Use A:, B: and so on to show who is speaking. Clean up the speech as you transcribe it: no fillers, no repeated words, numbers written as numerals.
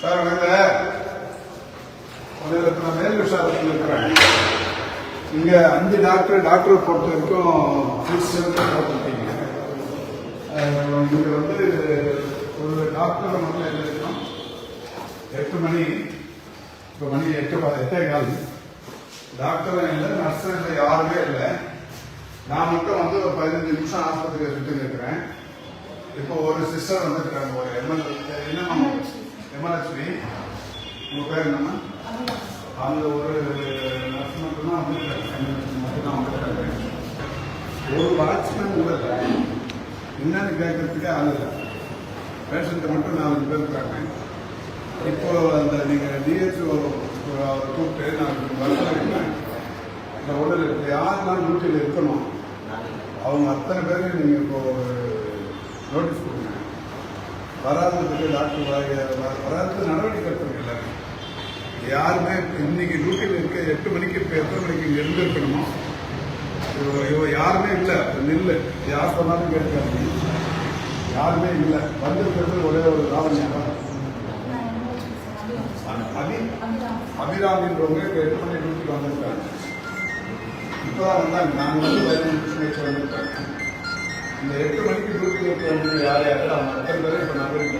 A: Sir வணக்கம். நான் மேல் விசாரத்தில் இருக்கிறேன். இங்க 5 டாக்டர் பொறுத்த வரைக்கும் போட்டிருக்கீங்க. இங்க வந்து ஒரு டாக்டர் மட்டும் எழுதிருக்கோம். 8 மணி, இப்போ மணி 8:15. டாக்டரும் இல்லை, நர்ஸும் இல்லை, யாருமே இல்லை. நான் மட்டும் வந்து ஒரு 15 நிமிஷம் ஆஸ்பத்திரியை சுற்றி இருக்கிறேன். இப்போ ஒரு சிஸ்டர் வந்துருக்காங்க, ஒரு எம்எல்எஸ்பி. உங்க பேர் என்னன்னா? அவங்க ஒரு நர்ஸ் மட்டும்தான் வந்துருக்காங்க. ஒரு வாட்ச்மேன் கூட இல்லை. என்னன்னு கேட்கறதுக்கே ஆள் இல்லை. பேஷண்ட்டை மட்டும் 4 பேர் இருக்காங்க. இப்போ அந்த நீங்கள் டிஹெச்ஓ கூப்பிட்டு நான் வரேன். இந்த உடல் யாரெல்லாம் டியூட்டியில் இருக்கணும் அவங்க அத்தனை பேரும் நீங்கள் இப்போ நோட்டீஸ் கொடுங்க. வராததுக்கு டாக்டர் வராததுக்கு நடவடிக்கை எடுத்துருங்க. எல்லாரும் யாருமே இன்னைக்கு டியூட்டியில் இருக்க 8 மணிக்கு இப்போ எத்தனை மணிக்கு இங்கே இருந்திருக்கணுமோ யாருமே இல்லை. நில்லு, யார் சொன்னாலும் கேட்காது. யாருமே இல்லை. வந்திருக்கிறது ஒரே ஒரு ராவணியாக அபிராமின்றவங்க இப்போ 8 மணி டியூட்டிக்கு வந்திருக்காங்க. இப்போதான் வந்தாங்க. நாங்கள் வந்து 15 நிமிஷம் வந்திருக்காங்க. இந்த 8 மணிக்கு டியூட்டியில் இருக்கிறவங்க யார் அவங்க அத்தனை பேரும் இப்போ நடவடிக்கை